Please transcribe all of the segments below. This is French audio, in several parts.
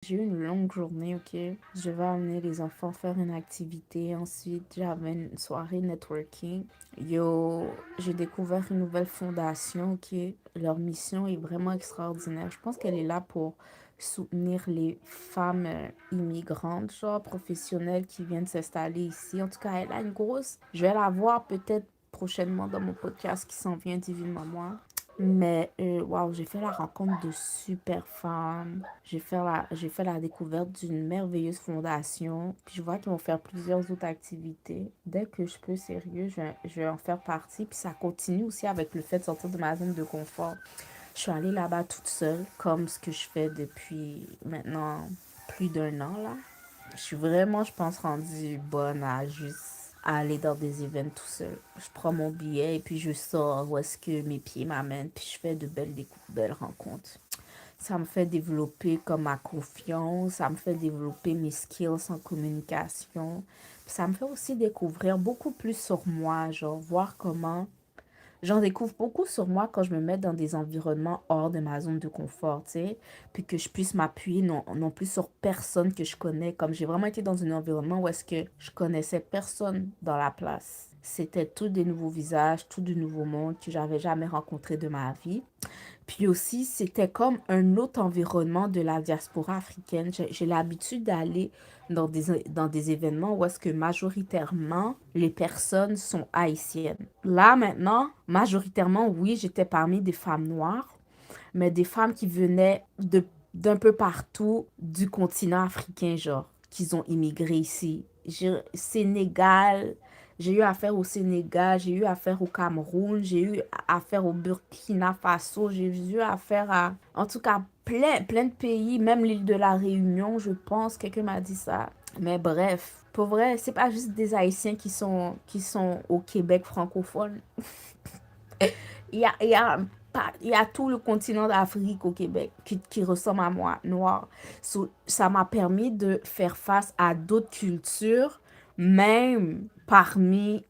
J'ai eu une longue journée, ok? Je vais amener les enfants faire une activité. Ensuite, j'avais une soirée networking. Yo, j'ai découvert une nouvelle fondation, ok? Leur mission est vraiment extraordinaire. Je pense qu'elle est là pour soutenir les femmes immigrantes, genre professionnelles qui viennent s'installer ici. En tout cas, elle a une grosse... Je vais la voir peut-être prochainement dans mon podcast qui s'en vient, Divine Maman. Mais waouh, j'ai fait la rencontre de super femmes. J'ai fait la découverte d'une merveilleuse fondation. Puis je vois qu'ils vont faire plusieurs autres activités. Dès que je peux, sérieux, je vais en faire partie. Puis ça continue aussi avec le fait de sortir de ma zone de confort. Je suis allée là-bas toute seule, comme ce que je fais depuis maintenant plus d'un an là. Je suis vraiment, je pense, rendue bonne à juste aller dans des événements tout seul. Je prends mon billet et puis je sors où est-ce que mes pieds m'amènent. Puis je fais de belles rencontres. Ça me fait développer comme ma confiance, ça me fait développer mes skills en communication. Puis ça me fait aussi découvrir beaucoup plus sur moi, genre voir comment j'en découvre beaucoup sur moi quand je me mets dans des environnements hors de ma zone de confort, tu sais, puis que je puisse m'appuyer non plus sur personne que je connais, comme j'ai vraiment été dans un environnement où est-ce que je connaissais personne dans la place. C'était tout des nouveaux visages, tout du nouveau monde que j'avais jamais rencontré de ma vie. Puis aussi, c'était comme un autre environnement de la diaspora africaine. J'ai l'habitude d'aller dans des événements où est-ce que majoritairement les personnes sont haïtiennes. Là, maintenant, majoritairement, oui, j'étais parmi des femmes noires, mais des femmes qui venaient d'un peu partout du continent africain, genre, qui ont immigré ici. Sénégal, j'ai eu affaire au Sénégal, j'ai eu affaire au Cameroun, j'ai eu affaire au Burkina Faso, j'ai eu affaire à, en tout cas, plein de pays, même l'île de la Réunion, je pense, quelqu'un m'a dit ça. Mais bref, pour vrai, c'est pas juste des Haïtiens qui sont au Québec francophone. Il y a tout le continent d'Afrique au Québec qui ressemble à moi, noir. Ça m'a permis de faire face à d'autres cultures, même parmi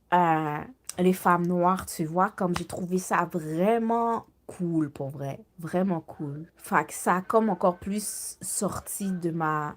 les femmes noires, tu vois, comme j'ai trouvé ça vraiment cool pour vrai, vraiment cool. Fait que ça a comme encore plus sorti de ma...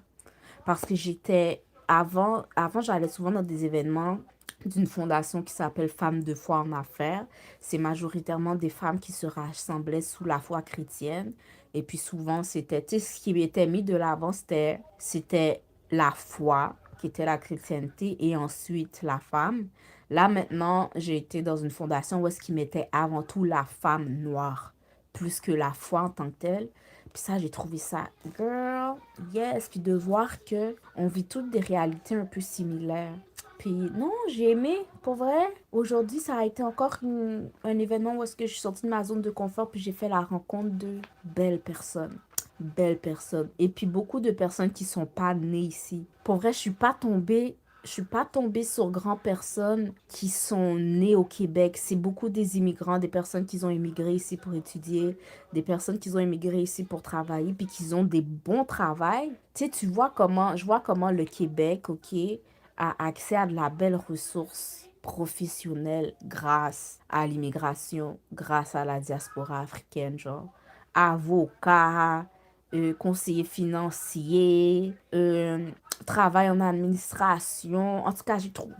Parce que avant j'allais souvent dans des événements d'une fondation qui s'appelle Femmes de foi en affaires. C'est majoritairement des femmes qui se rassemblaient sous la foi chrétienne. Et puis souvent, c'était, tu sais, ce qui était mis de l'avant, c'était la foi, qui était la chrétienté, et ensuite la femme. Là, maintenant, j'ai été dans une fondation où est-ce qu'ils mettaient avant tout la femme noire, plus que la foi en tant que telle. Puis ça, j'ai trouvé ça, girl, yes. Puis de voir que on vit toutes des réalités un peu similaires. Puis non, j'ai aimé, pour vrai. Aujourd'hui, ça a été encore un événement où est-ce que je suis sortie de ma zone de confort puis j'ai fait la rencontre de belles personnes. Belles personnes. Et puis beaucoup de personnes qui sont pas nées ici. Pour vrai, je suis pas tombée sur grand personnes qui sont nées au Québec. C'est beaucoup des immigrants, des personnes qui ont immigré ici pour étudier, des personnes qui ont immigré ici pour travailler, puis qui ont des bons travails. Tu sais, je vois comment le Québec, ok, a accès à de la belle ressource professionnelle grâce à l'immigration, grâce à la diaspora africaine, genre avocat, conseiller financier, travail en administration. En tout cas, j'ai trouvé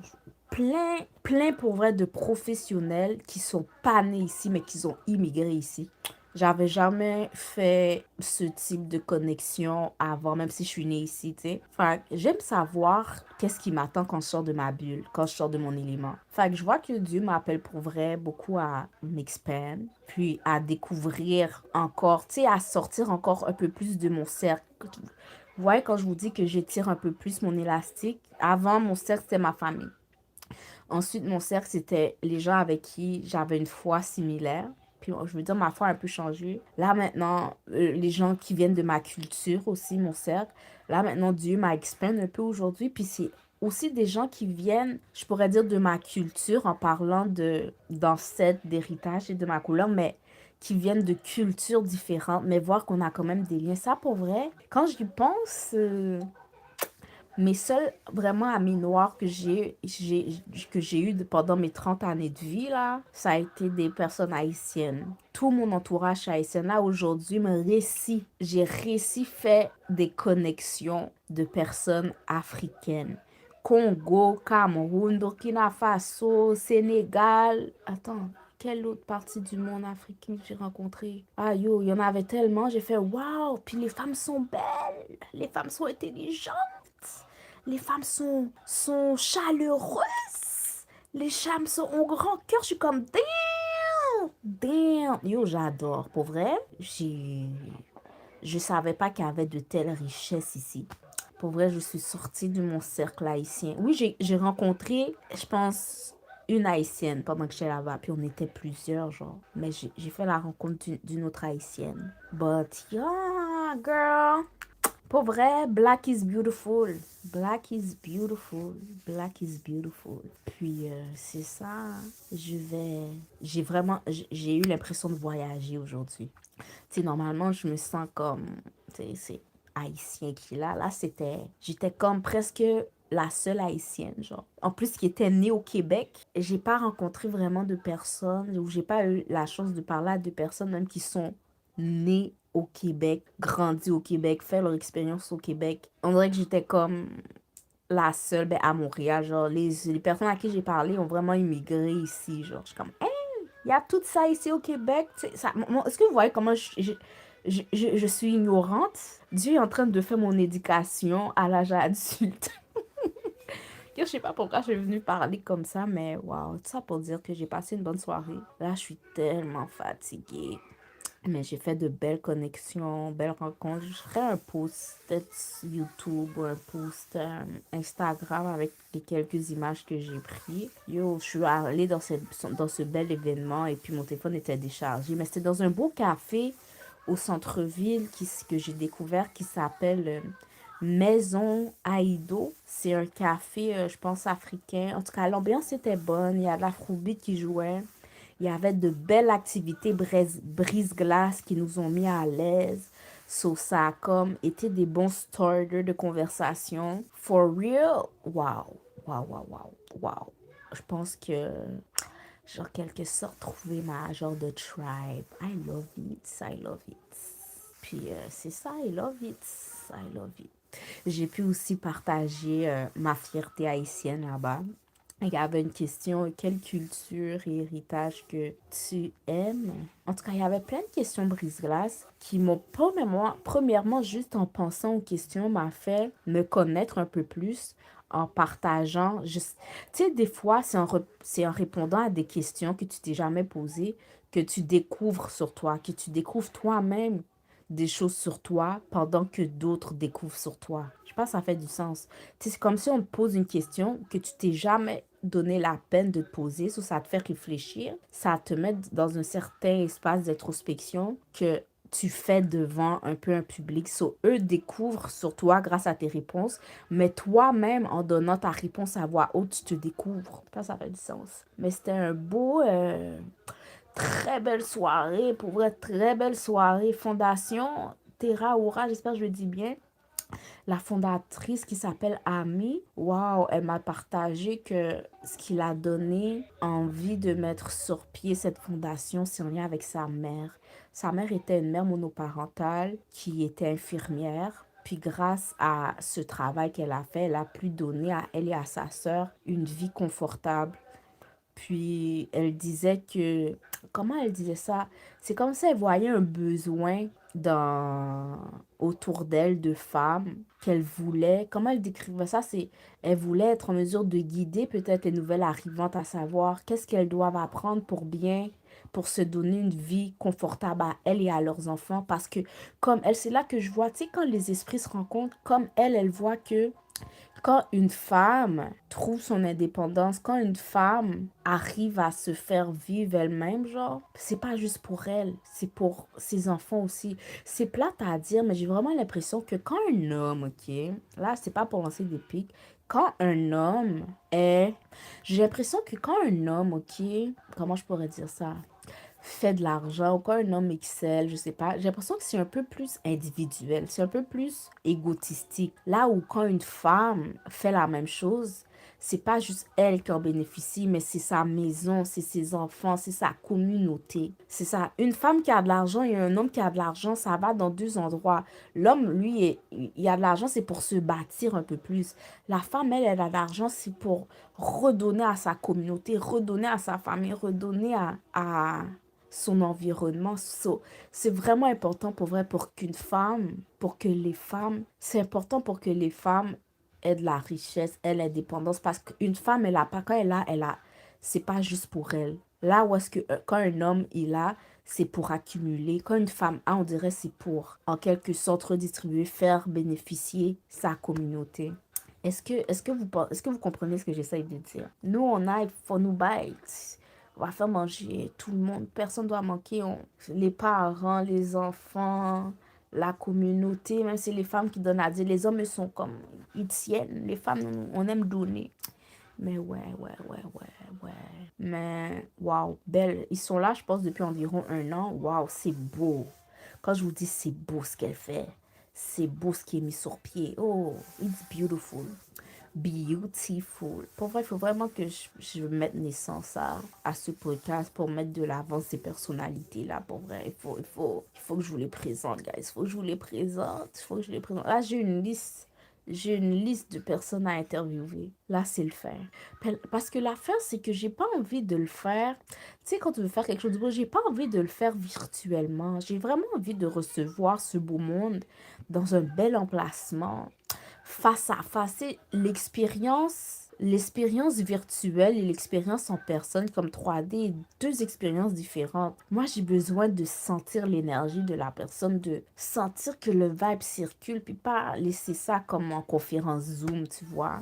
plein pour vrai de professionnels qui sont pas nés ici, mais qui ont immigré ici. J'avais jamais fait ce type de connexion avant, même si je suis née ici, tu sais. Fait que j'aime savoir qu'est-ce qui m'attend quand je sors de ma bulle, quand je sors de mon élément. Fait que je vois que Dieu m'appelle pour vrai beaucoup à m'expand, puis à découvrir encore, tu sais, à sortir encore un peu plus de mon cercle. Vous voyez, quand je vous dis que j'étire un peu plus mon élastique, avant, mon cercle, c'était ma famille. Ensuite, mon cercle, c'était les gens avec qui j'avais une foi similaire. Puis, je veux dire, ma foi a un peu changé. Là, maintenant, les gens qui viennent de ma culture aussi, mon cercle. Là, maintenant, Dieu m'a expand un peu aujourd'hui. Puis, c'est aussi des gens qui viennent, je pourrais dire, de ma culture en parlant d'ancêtres, d'héritage et de ma couleur, mais qui viennent de cultures différentes, mais voir qu'on a quand même des liens. Ça, pour vrai, quand j'y pense, Mes seuls vraiment amis noirs que j'ai eu pendant mes 30 années de vie, là, ça a été des personnes haïtiennes. Tout mon entourage haïtien, là, aujourd'hui, j'ai réussi fait des connexions de personnes africaines. Congo, Cameroun, Burkina Faso, Sénégal. Attends, quelle autre partie du monde africain que j'ai rencontré? Ah yo, il y en avait tellement, j'ai fait waouh! Puis les femmes sont belles, les femmes sont intelligentes. Les femmes sont chaleureuses. Les femmes sont au grand cœur. Je suis comme, damn, damn. Yo, j'adore. Pour vrai, je savais pas qu'il y avait de telles richesses ici. Pour vrai, je suis sortie de mon cercle haïtien. Oui, j'ai rencontré, je pense, une haïtienne pendant que j'étais là-bas. Puis on était plusieurs, genre. Mais j'ai fait la rencontre d'une autre haïtienne. But yeah, girl. Pour vrai, Black is beautiful. Black is beautiful. Black is beautiful. Puis, c'est ça. J'ai eu l'impression de voyager aujourd'hui. Tu sais, normalement, je me sens comme, tu sais, c'est haïtien qui est là. Là, j'étais comme presque la seule haïtienne, genre. En plus, qui était née au Québec, j'ai pas rencontré vraiment de personnes, ou j'ai pas eu la chance de parler à de personnes même qui sont nées au Québec, grandi au Québec, fait leur expérience au Québec. On dirait que j'étais comme la seule à Montréal. Genre, les personnes à qui j'ai parlé ont vraiment immigré ici. Genre, je suis comme, hey, il y a tout ça ici au Québec. Est-ce que vous voyez comment je suis ignorante? Dieu est en train de faire mon éducation à l'âge adulte. Je sais pas pourquoi je suis venue parler comme ça, mais waouh, tout ça pour dire que j'ai passé une bonne soirée. Là, je suis tellement fatiguée. Mais j'ai fait de belles connexions, belles rencontres. Je ferai un post peut-être YouTube ou un post Instagram avec les quelques images que j'ai prises. Yo, je suis allée dans ce bel événement et puis mon téléphone était déchargé. Mais c'était dans un beau café au centre-ville que j'ai découvert qui s'appelle Maison Aïdo. C'est un café, je pense, africain. En tout cas, l'ambiance était bonne. Il y a de l'afrobeat qui jouait. Il y avait de belles activités brise-glace qui nous ont mis à l'aise. So, ça a comme été des bons starters de conversation. For real, wow, wow, wow, wow, wow. Je pense que, genre, quelque sorte, trouver ma genre de tribe. I love it, I love it. Puis, c'est ça, I love it, I love it. J'ai pu aussi partager ma fierté haïtienne là-bas. Il y avait une question, quelle culture et héritage que tu aimes? En tout cas, il y avait plein de questions brise-glace qui m'ont, premièrement, juste en pensant aux questions, m'a fait me connaître un peu plus en partageant. Tu sais, des fois, c'est en répondant à des questions que tu t'es jamais posées que tu découvres sur toi, que tu découvres toi-même des choses sur toi pendant que d'autres découvrent sur toi. Je sais pas si ça fait du sens. Tu sais, c'est comme si on te pose une question que tu t'es jamais donné la peine de te poser, so ça te fait réfléchir, ça te met dans un certain espace d'introspection que tu fais devant un peu un public. So, eux découvrent sur toi grâce à tes réponses, mais toi-même, en donnant ta réponse à voix haute, tu te découvres. Je sais pas si ça fait du sens. Mais c'était un beau... très belle soirée, pour vrai, très belle soirée. Fondation Terra Aura, j'espère que je le dis bien. La fondatrice qui s'appelle Ami, waouh, elle m'a partagé que ce qui l'a donné envie de mettre sur pied cette fondation, c'est en lien avec sa mère. Sa mère était une mère monoparentale qui était infirmière. Puis grâce à ce travail qu'elle a fait, elle a pu donner à elle et à sa sœur une vie confortable. Puis elle disait que, comment elle disait ça? C'est comme si elle voyait un besoin autour d'elle de femmes qu'elle voulait. Comment elle décrivait ça? Elle voulait être en mesure de guider peut-être les nouvelles arrivantes à savoir qu'est-ce qu'elles doivent apprendre pour se donner une vie confortable à elles et à leurs enfants. Parce que comme elle, c'est là que je vois, tu sais, quand les esprits se rencontrent, comme elle voit que quand une femme trouve son indépendance, quand une femme arrive à se faire vivre elle-même, genre, c'est pas juste pour elle, c'est pour ses enfants aussi. C'est plate à dire, mais j'ai vraiment l'impression que quand un homme, ok, là, c'est pas pour lancer des pics, quand un homme est... J'ai l'impression que quand un homme, ok, comment je pourrais dire ça? fait de l'argent ou quand un homme excelle, je sais pas, j'ai l'impression que c'est un peu plus individuel, c'est un peu plus égotistique. Là où quand une femme fait la même chose, c'est pas juste elle qui en bénéficie, mais c'est sa maison, c'est ses enfants, c'est sa communauté. C'est ça. Une femme qui a de l'argent et un homme qui a de l'argent, ça va dans deux endroits. L'homme, lui, il a de l'argent, c'est pour se bâtir un peu plus. La femme, elle a de l'argent, c'est pour redonner à sa communauté, redonner à sa famille, redonner à son environnement. C'est vraiment important pour vrai, pour qu'une femme, pour que les femmes, c'est important pour que les femmes aient de la richesse, aient l'indépendance, parce qu'une femme, elle a pas, quand elle a, c'est pas juste pour elle. Là où est-ce que, quand un homme, il a, c'est pour accumuler. Quand une femme a, on dirait c'est pour, en quelque sorte, redistribuer, faire bénéficier sa communauté. Est-ce que vous comprenez ce que j'essaye de dire? Nous, on a, il faut nous battre. On va faire manger tout le monde. Personne ne doit manquer. Les parents, les enfants, la communauté, même si les femmes qui donnent à dire, les hommes ils sont comme, ils tiennent. Les femmes, on aime donner. Mais ouais. Mais, waouh, belle. Ils sont là, je pense, depuis environ 1 an. Waouh, c'est beau. Quand je vous dis c'est beau ce qu'elle fait, c'est beau ce qui est mis sur pied. Oh, it's beautiful. Beautiful. Pour vrai, il faut vraiment que je mette naissance à ce podcast pour mettre de l'avant ces personnalités-là. Pour vrai, il faut que je vous les présente, guys. Il faut que je vous les présente. Il faut que je les présente. Là, j'ai une liste. J'ai une liste de personnes à interviewer. Là, c'est le faire. Parce que l'affaire, c'est que j'ai pas envie de le faire. Tu sais, quand tu veux faire quelque chose de beau, j'ai pas envie de le faire virtuellement. J'ai vraiment envie de recevoir ce beau monde dans un bel emplacement face à face. C'est l'expérience virtuelle et l'expérience en personne comme 3D, deux expériences différentes. Moi, j'ai besoin de sentir l'énergie de la personne, de sentir que le vibe circule, puis pas laisser ça comme en conférence Zoom, tu vois.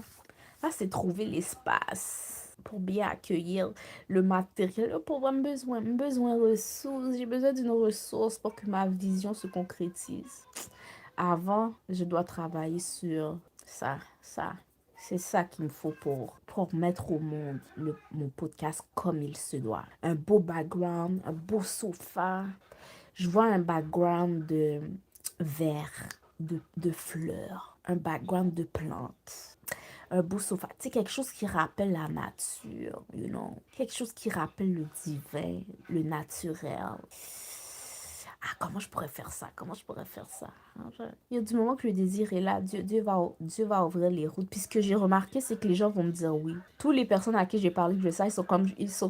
Là, c'est trouver l'espace pour bien accueillir le matériel. Pour moi, besoin de ressources. J'ai besoin d'une ressource pour que ma vision se concrétise. Avant, je dois travailler sur ça. C'est ça qu'il me faut pour mettre au monde mon podcast comme il se doit. Un beau background, un beau sofa. Je vois un background de verre, de fleurs, un background de plantes. Un beau sofa. Tu sais, quelque chose qui rappelle la nature, you know. Quelque chose qui rappelle le divin, le naturel. Ah, comment je pourrais faire ça? Comment je pourrais faire ça? Il y a du moment que le désir est là, Dieu va ouvrir les routes. Puis ce que j'ai remarqué, c'est que les gens vont me dire oui. Toutes les personnes à qui j'ai parlé de ça, ils sont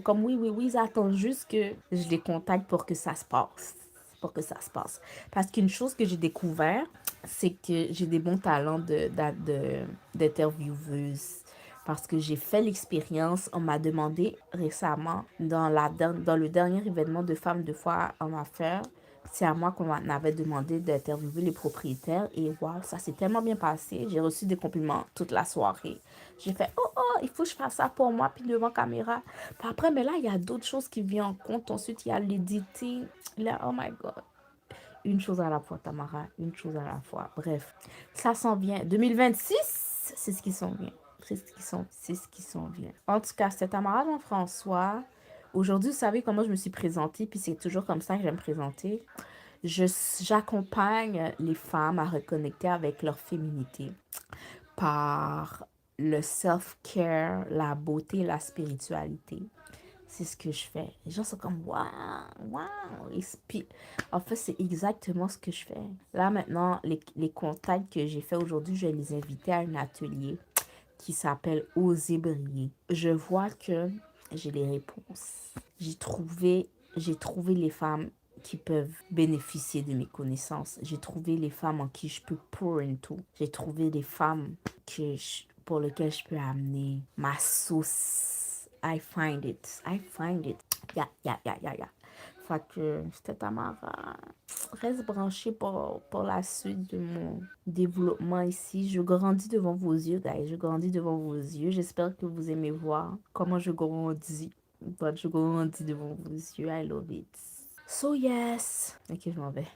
comme oui, ils attendent juste que je les contacte pour que ça se passe. Pour que ça se passe. Parce qu'une chose que j'ai découvert, c'est que j'ai des bons talents d'intervieweuse. Parce que j'ai fait l'expérience, on m'a demandé récemment, dans le dernier événement de Femmes de foi en affaires, c'est à moi qu'on m'avait demandé d'interviewer les propriétaires et waouh, ça s'est tellement bien passé. J'ai reçu des compliments toute la soirée. J'ai fait, oh, il faut que je fasse ça pour moi, puis devant caméra. Puis après, mais là, il y a d'autres choses qui viennent en compte. Ensuite, il y a l'éditing. Là, oh my God. Une chose à la fois, Tamara. Une chose à la fois. Bref, ça s'en vient. 2026, c'est ce qui s'en vient. C'est ce qui s'en vient. En tout cas, c'est Tamara Jean-François. Aujourd'hui, vous savez comment je me suis présentée, puis c'est toujours comme ça que j'aime me présenter. J'accompagne les femmes à reconnecter avec leur féminité par le self-care, la beauté, la spiritualité. C'est ce que je fais. Les gens sont comme, waouh. En fait, c'est exactement ce que je fais. Là, maintenant, les contacts que j'ai fait aujourd'hui, je vais les inviter à un atelier qui s'appelle Oser briller. Je vois que j'ai les réponses. J'ai trouvé les femmes qui peuvent bénéficier de mes connaissances. J'ai trouvé les femmes en qui je peux pour into. J'ai trouvé les femmes pour lesquelles je peux amener ma sauce. I find it. Yeah. Fait que c'était Tamara. Reste branché pour la suite de mon développement ici. Je grandis devant vos yeux, guys. Je grandis devant vos yeux. J'espère que vous aimez voir comment je grandis. But je grandis devant vos yeux. I love it. So yes. Ok, je m'en vais.